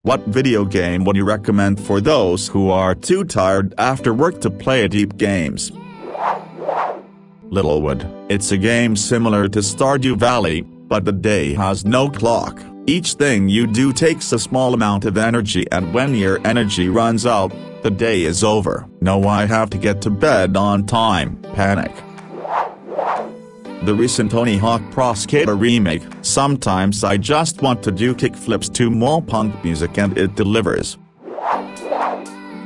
What video game would you recommend for those who are too tired after work to play deep games? Littlewood. It's a game similar to Stardew Valley, but the day has no clock. Each thing you do takes a small amount of energy, and when your energy runs out, the day is over. No, I have to get to bed on time. Panic. The recent Tony Hawk Pro Skater remake. Sometimes I just want to do kickflips to mall punk music and it delivers.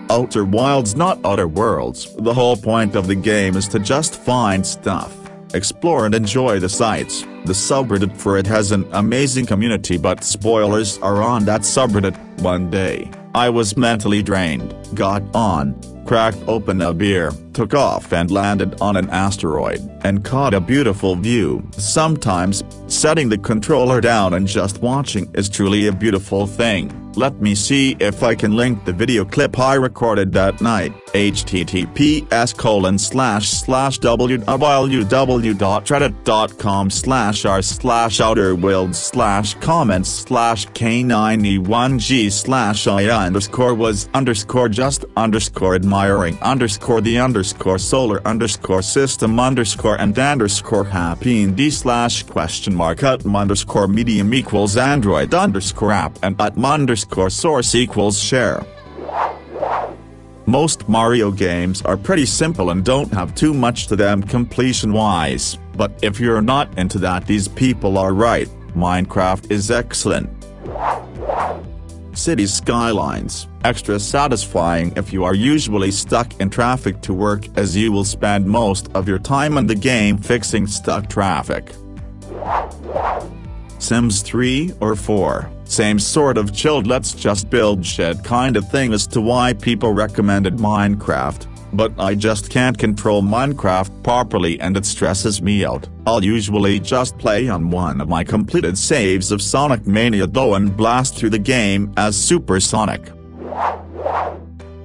Outer Wilds, not Outer Worlds. The whole point of the game is to just find stuff, explore and enjoy the sights. The subreddit for it has an amazing community, but spoilers are on that subreddit. One day, I was mentally drained, got on, cracked open a beer, took off and landed on an asteroid, and caught a beautiful view. Sometimes, setting the controller down and just watching is truly a beautiful thing. Let me see if I can link the video clip I recorded that night. https://www.reddit.com/r//was_and_medium=android_app and @source=share. Most Mario games are pretty simple and don't have too much to them completion-wise, but if you're not into that, these people are right. Minecraft is excellent. City skylines, extra satisfying if you are usually stuck in traffic to work, as you will spend most of your time in the game fixing stuck traffic. Sims 3 or 4, same sort of chilled let's just build shit kind of thing as to why people recommended Minecraft, but I just can't control Minecraft properly and it stresses me out. I'll usually just play on one of my completed saves of Sonic Mania though and blast through the game as Super Sonic.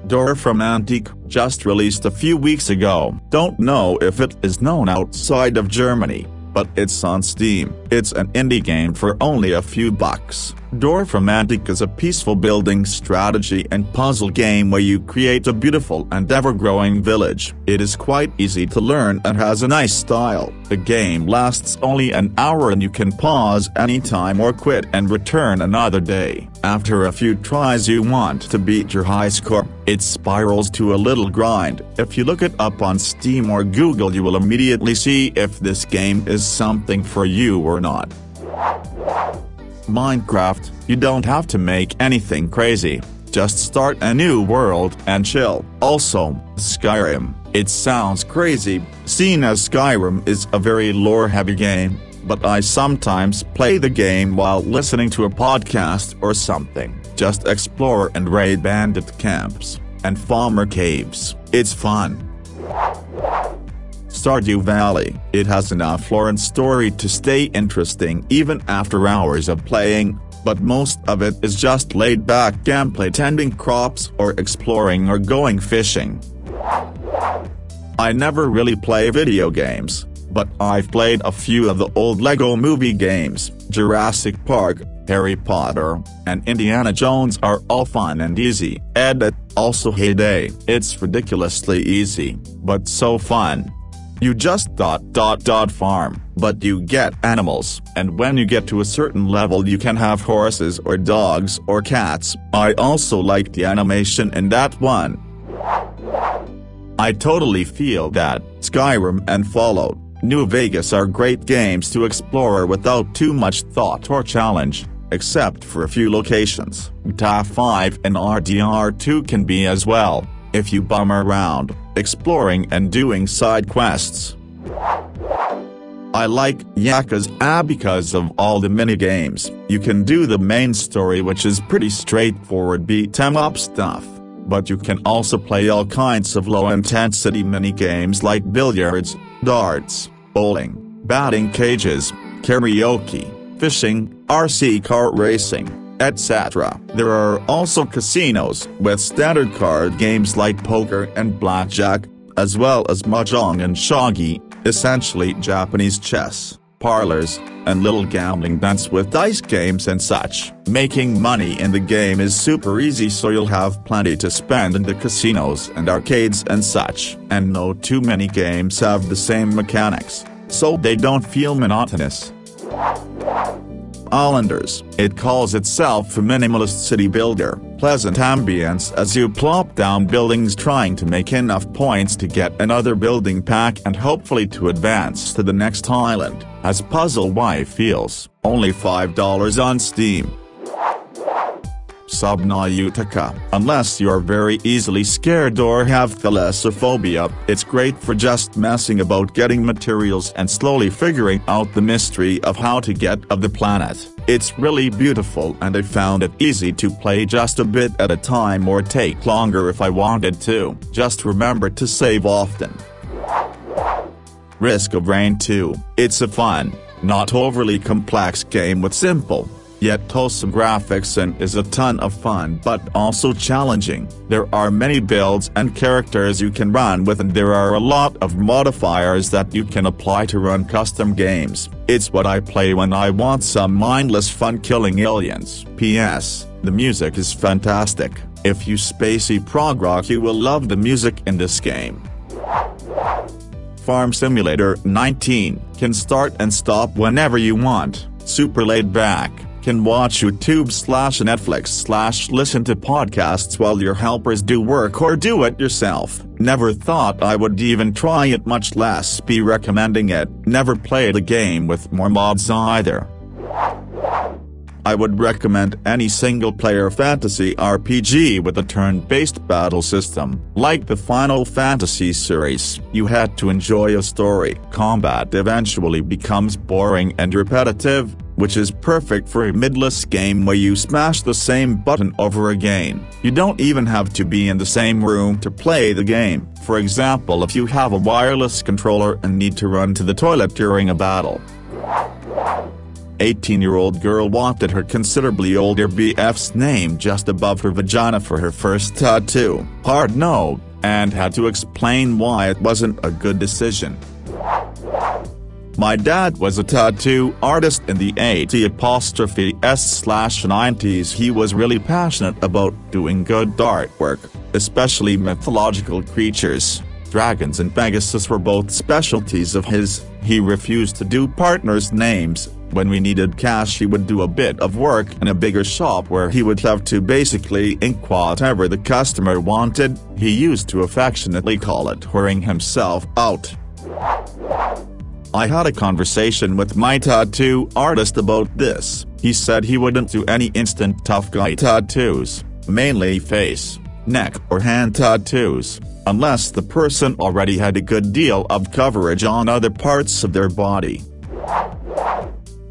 Dorfromantik, just released a few weeks ago. Don't know if it is known outside of Germany, but it's on Steam. It's an indie game for only a few bucks. Dorfromantik is a peaceful building strategy and puzzle game where you create a beautiful and ever-growing village. It is quite easy to learn and has a nice style. The game lasts only an hour and you can pause anytime or quit and return another day. After a few tries you want to beat your high score. It spirals to a little grind. If you look it up on Steam or Google you will immediately see if this game is something for you or not. Minecraft, you don't have to make anything crazy, just start a new world and chill. Also, Skyrim, it sounds crazy, seeing as Skyrim is a very lore-heavy game, but I sometimes play the game while listening to a podcast or something. Just explore and raid bandit camps, and farmer caves, it's fun. Stardew Valley, it has enough lore and story to stay interesting even after hours of playing, but most of it is just laid-back gameplay, tending crops or exploring or going fishing. I never really play video games, but I've played a few of the old Lego movie games. Jurassic Park, Harry Potter, and Indiana Jones are all fun and easy. Also Heyday, it's ridiculously easy, but so fun. You just farm, but you get animals, and when you get to a certain level you can have horses or dogs or cats. I also like the animation in that one. I totally feel that Skyrim and Fallout New Vegas are great games to explore without too much thought or challenge, except for a few locations. GTA 5 and RDR2 can be as well, if you bum around, exploring and doing side quests. I like Yakuza because of all the mini-games. You can do the main story, which is pretty straightforward beat-em-up stuff, but you can also play all kinds of low-intensity mini-games like billiards, darts, bowling, batting cages, karaoke, fishing, RC car racing, etc. There are also casinos with standard card games like poker and blackjack, as well as mahjong and shogi, essentially Japanese chess. parlors, and little gambling dens with dice games and such. Making money in the game is super easy, so you'll have plenty to spend in the casinos and arcades and such. And no too many games have the same mechanics, so they don't feel monotonous. Islanders. It calls itself a minimalist city builder. Pleasant ambience as you plop down buildings trying to make enough points to get another building pack and hopefully to advance to the next island, as Puzzle Y feels. Only $5 on Steam. Subnautica. Unless you're very easily scared or have thalassophobia, it's great for just messing about getting materials and slowly figuring out the mystery of how to get of the planet. It's really beautiful and I found it easy to play just a bit at a time or take longer if I wanted to. Just remember to save often. Risk of Rain 2. It's a fun, not overly complex game with simple, yet wholesome graphics and is a ton of fun but also challenging. There are many builds and characters you can run with and there are a lot of modifiers that you can apply to run custom games. It's what I play when I want some mindless fun killing aliens. P.S. The music is fantastic. If you spacey prog rock you will love the music in this game. Farm Simulator 19. Can start and stop whenever you want. Super laid back. Can watch YouTube/Netflix/listen to podcasts while your helpers do work or do it yourself. Never thought I would even try it, much less be recommending it. Never played a game with more mods either. I would recommend any single-player fantasy RPG with a turn-based battle system. Like the Final Fantasy series, you had to enjoy a story. Combat eventually becomes boring and repetitive, which is perfect for a midless game where you smash the same button over again. You don't even have to be in the same room to play the game. For example, if you have a wireless controller and need to run to the toilet during a battle. 18-year-old girl wanted her considerably older BF's name just above her vagina for her first tattoo. Hard no, and had to explain why it wasn't a good decision. My dad was a tattoo artist in the 80s/90s. He was really passionate about doing good artwork, especially mythological creatures. Dragons and Pegasus were both specialties of his. He refused to do partners' names. When we needed cash he would do a bit of work in a bigger shop where he would have to basically ink whatever the customer wanted. He used to affectionately call it whoring himself out. I had a conversation with my tattoo artist about this. He said he wouldn't do any instant tough guy tattoos, mainly face, neck or hand tattoos, unless the person already had a good deal of coverage on other parts of their body.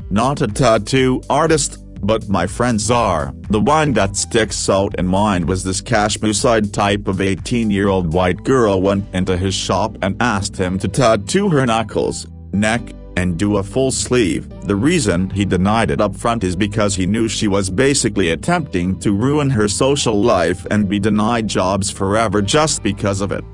Not a tattoo artist, but my friends are. The one that sticks out in mind was this Kashmir-side type of 18-year-old white girl went into his shop and asked him to tattoo her knuckles, neck, and do a full sleeve. The reason he denied it up front is because he knew she was basically attempting to ruin her social life and be denied jobs forever just because of it.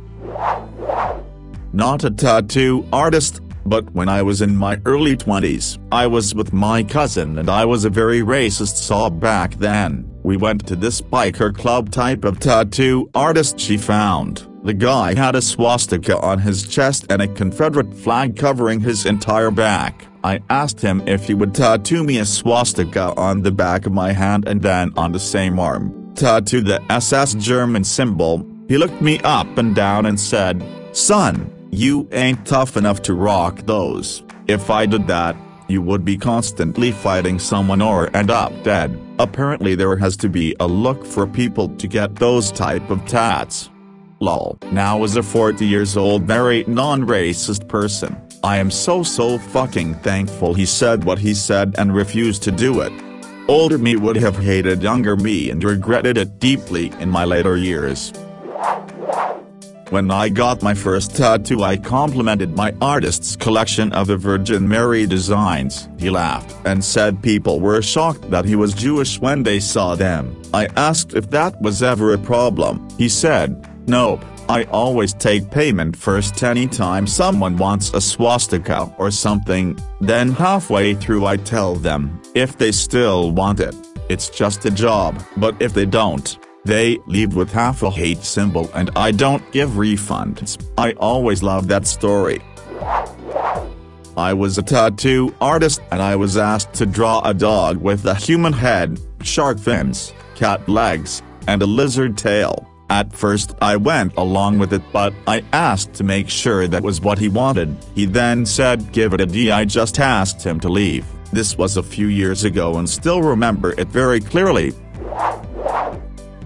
Not a tattoo artist, but when I was in my early 20s, I was with my cousin and I was a very racist sob back then. We went to this biker club type of tattoo artist she found. The guy had a swastika on his chest and a Confederate flag covering his entire back. I asked him if he would tattoo me a swastika on the back of my hand and then on the same arm, tattoo the SS German symbol. He looked me up and down and said, "Son, you ain't tough enough to rock those. If I did that, you would be constantly fighting someone or end up dead." Apparently there has to be a look for people to get those type of tats. Lol. Now as a 40 years old very non-racist person, I am so fucking thankful he said what he said and refused to do it. Older me would have hated younger me and regretted it deeply in my later years. When I got my first tattoo I complimented my artist's collection of the Virgin Mary designs. He laughed and said people were shocked that he was Jewish when they saw them. I asked if that was ever a problem. He said, "Nope, I always take payment first anytime someone wants a swastika or something, then halfway through I tell them if they still want it, it's just a job. But if they don't, they leave with half a hate symbol and I don't give refunds. I always love that story. I was a tattoo artist and I was asked to draw a dog with a human head, shark fins, cat legs, and a lizard tail. At first I went along with it, but I asked to make sure that was what he wanted. He then said give it a D. I just asked him to leave. This was a few years ago and still remember it very clearly.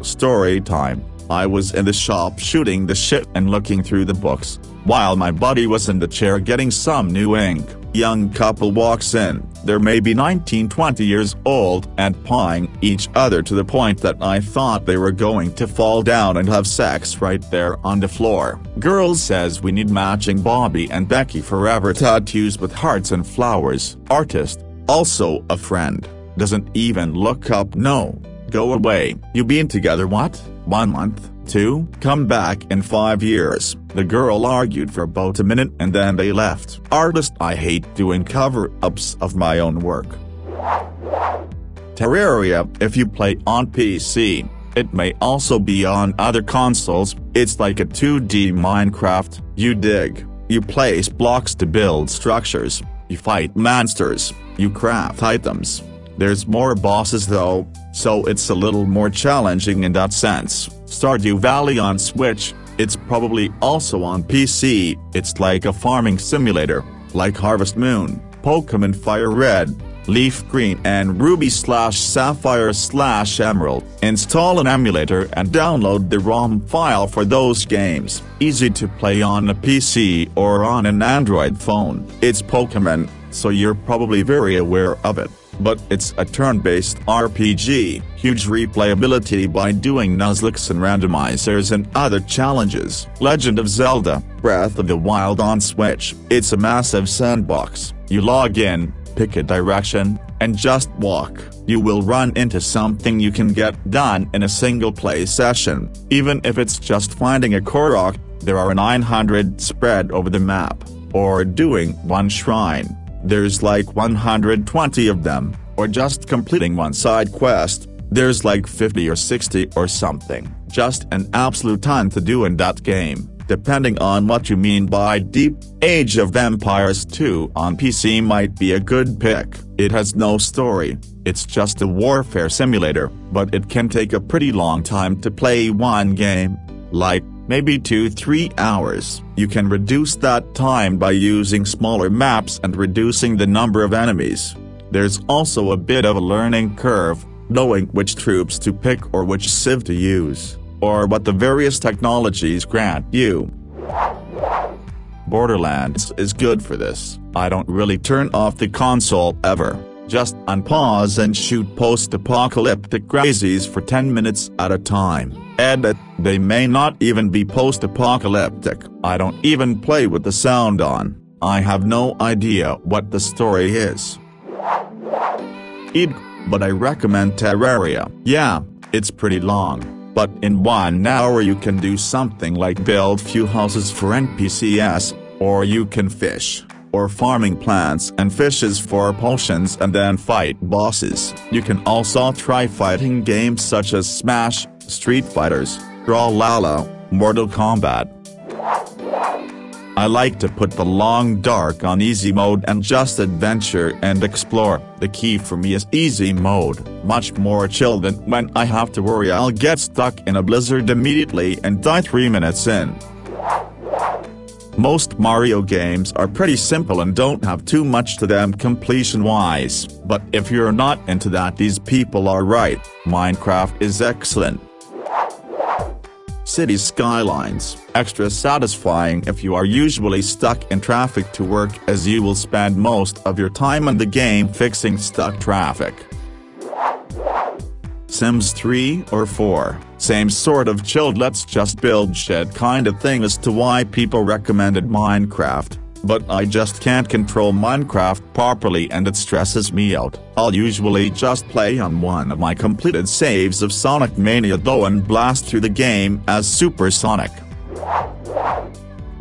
Story time. I was in the shop shooting the shit and looking through the books, while my buddy was in the chair getting some new ink. Young couple walks in, they're maybe 19-20 years old and pawing each other to the point that I thought they were going to fall down and have sex right there on the floor. Girl says we need matching Bobby and Becky forever tattoos with hearts and flowers. Artist, also a friend, doesn't even look up. No. Go away. You been together what? 1 month? 2? Come back in 5 years. The girl argued for about a minute and then they left. Artist, I hate doing cover-ups of my own work. Terraria, if you play on PC, it may also be on other consoles. It's like a 2D Minecraft. You dig. You place blocks to build structures. You fight monsters. You craft items. There's more bosses though, so it's a little more challenging in that sense. Stardew Valley on Switch, it's probably also on PC. It's like a farming simulator, like Harvest Moon, Pokemon Fire Red, Leaf Green and Ruby/Sapphire/Emerald. Install an emulator and download the ROM file for those games. Easy to play on a PC or on an Android phone. It's Pokemon, so you're probably very aware of it. But it's a turn-based RPG, huge replayability by doing Nuzlocke and randomizers and other challenges. Legend of Zelda, Breath of the Wild on Switch, it's a massive sandbox. You log in, pick a direction, and just walk. You will run into something you can get done in a single play session. Even if it's just finding a Korok, there are 900 spread over the map, or doing one shrine. There's like 120 of them, or just completing one side quest, there's like 50 or 60 or something. Just an absolute ton to do in that game, depending on what you mean by deep. Age of Empires 2 on PC might be a good pick. It has no story, it's just a warfare simulator, but it can take a pretty long time to play one game. Like, maybe 2-3 hours. You can reduce that time by using smaller maps and reducing the number of enemies. There's also a bit of a learning curve, knowing which troops to pick or which civ to use, or what the various technologies grant you. Borderlands is good for this. I don't really turn off the console ever. Just unpause and shoot post-apocalyptic crazies for 10 minutes at a time. Edit, they may not even be post-apocalyptic. I don't even play with the sound on. I have no idea what the story is. But I recommend Terraria. Yeah, it's pretty long, but in 1 hour you can do something like build few houses for NPCs, or you can fish, or farming plants and fishes for potions and then fight bosses. You can also try fighting games such as Smash, Street Fighters, Brawlhalla, Mortal Kombat. I like to put the long dark on easy mode and just adventure and explore. The key for me is easy mode, much more chill than when I have to worry I'll get stuck in a blizzard immediately and die 3 minutes in. Most Mario games are pretty simple and don't have too much to them completion-wise, but if you're not into that, these people are right. Minecraft is excellent. City skylines, extra satisfying if you are usually stuck in traffic to work, as you will spend most of your time in the game fixing stuck traffic. Sims 3 or 4, same sort of chilled let's just build shit kind of thing as to why people recommended Minecraft, but I just can't control Minecraft properly and it stresses me out. I'll usually just play on one of my completed saves of Sonic Mania though and blast through the game as Super Sonic.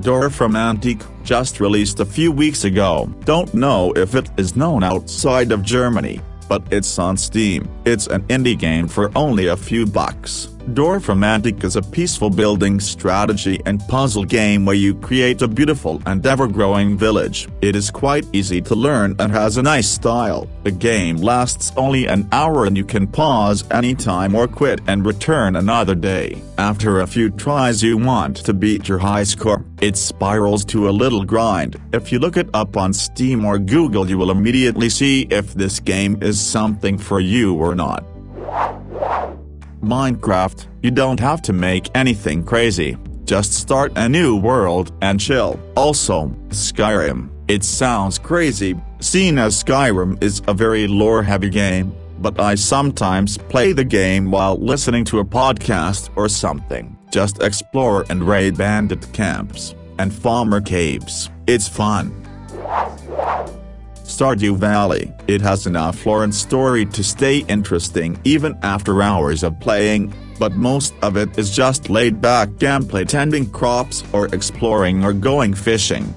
Dorfromantik, just released a few weeks ago. Don't know if it is known outside of Germany, but it's on Steam. It's an indie game for only a few bucks. Dorfromantik is a peaceful building strategy and puzzle game where you create a beautiful and ever-growing village. It is quite easy to learn and has a nice style. The game lasts only an hour and you can pause anytime or quit and return another day. After a few tries you want to beat your high score. It spirals to a little grind. If you look it up on Steam or Google you will immediately see if this game is something for you or not. Minecraft, you don't have to make anything crazy, just start a new world and chill. Also, Skyrim, it sounds crazy, seeing as Skyrim is a very lore-heavy game, but I sometimes play the game while listening to a podcast or something. Just explore and raid bandit camps, and farmer caves, it's fun. Stardew Valley, it has enough lore and story to stay interesting even after hours of playing, but most of it is just laid-back gameplay, tending crops or exploring or going fishing.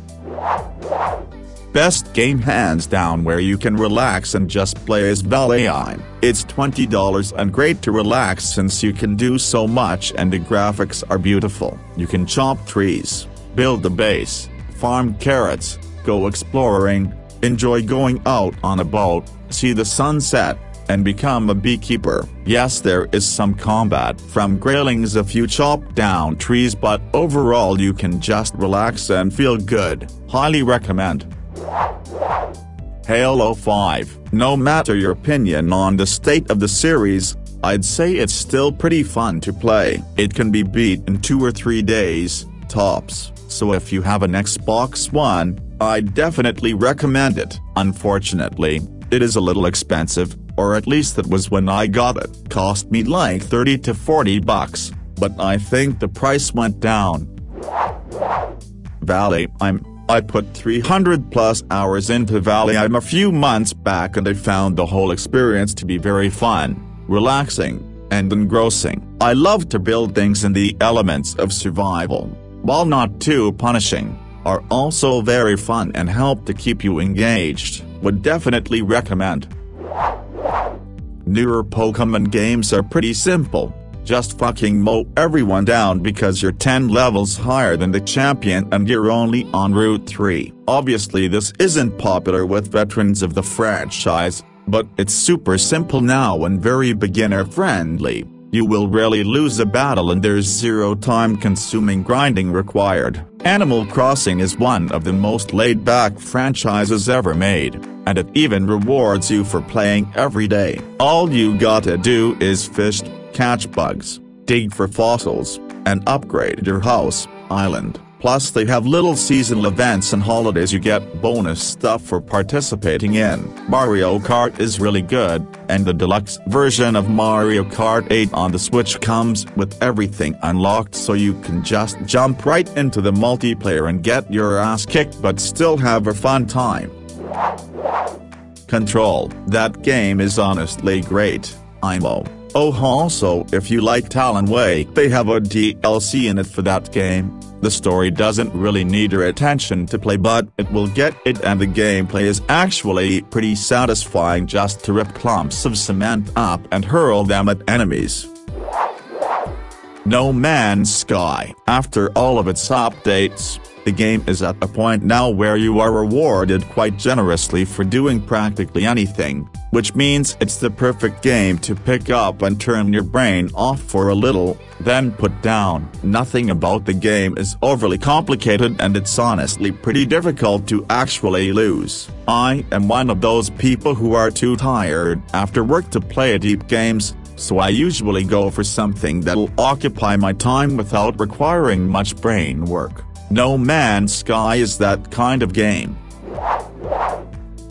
Best game hands down where you can relax and just play as Valheim. It's $20 and great to relax since you can do so much and the graphics are beautiful. You can chop trees, build a base, farm carrots, go exploring, enjoy going out on a boat, see the sunset, and become a beekeeper. Yes, there is some combat from graylings if you chop down trees, but overall you can just relax and feel good. Highly recommend. Halo 5, no matter your opinion on the state of the series, I'd say it's still pretty fun to play. It can be beat in 2 or 3 days, tops, so if you have an Xbox One, I'd definitely recommend it. Unfortunately, it is a little expensive, or at least it was when I got it. Cost me like 30 to 40 bucks, but I think the price went down. Valheim, I put 300 plus hours into Valheim a few months back and I found the whole experience to be very fun, relaxing, and engrossing. I love to build things, and the elements of survival, while not too punishing, are also very fun and help to keep you engaged. Would definitely recommend. Newer Pokemon games are pretty simple, just fucking mow everyone down because you're 10 levels higher than the champion and you're only on Route 3. Obviously this isn't popular with veterans of the franchise, but it's super simple now and very beginner friendly. You will rarely lose a battle and there's zero time-consuming grinding required. Animal Crossing is one of the most laid-back franchises ever made, and it even rewards you for playing every day. All you gotta do is fish, catch bugs, dig for fossils, and upgrade your house, island. Plus they have little seasonal events and holidays you get bonus stuff for participating in. Mario Kart is really good, and the deluxe version of Mario Kart 8 on the Switch comes with everything unlocked, so you can just jump right into the multiplayer and get your ass kicked but still have a fun time. Control, that game is honestly great, IMO. Oh, also if you like Talon Wake, they have a DLC in it for that game. The story doesn't really need your attention to play, but it will get it, and the gameplay is actually pretty satisfying just to rip clumps of cement up and hurl them at enemies. No Man's Sky, after all of its updates, the game is at a point now where you are rewarded quite generously for doing practically anything, which means it's the perfect game to pick up and turn your brain off for a little, then put down. Nothing about the game is overly complicated and it's honestly pretty difficult to actually lose. I am one of those people who are too tired after work to play deep games, so I usually go for something that'll occupy my time without requiring much brain work. No Man's Sky is that kind of game.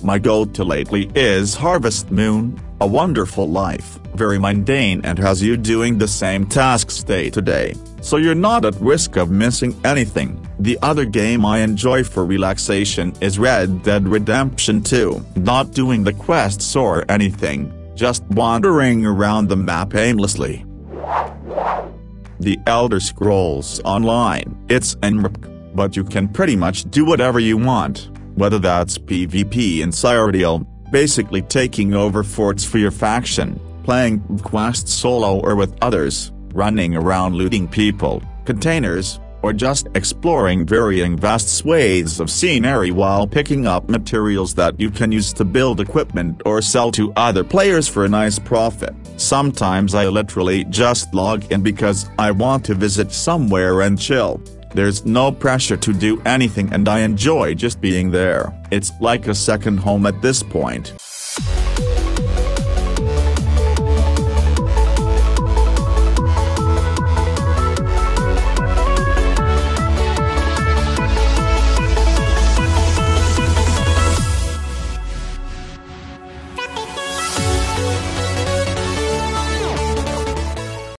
My go-to lately is Harvest Moon, A Wonderful Life. Very mundane and has you doing the same tasks day to day, so you're not at risk of missing anything. The other game I enjoy for relaxation is Red Dead Redemption 2. Not doing the quests or anything, just wandering around the map aimlessly. The Elder Scrolls Online. It's an but you can pretty much do whatever you want, whether that's PvP in Cyrodiil, basically taking over forts for your faction, playing quests solo or with others, running around looting people, containers, or just exploring varying vast swathes of scenery while picking up materials that you can use to build equipment or sell to other players for a nice profit. Sometimes I literally just log in because I want to visit somewhere and chill. There's no pressure to do anything and I enjoy just being there. It's like a second home at this point.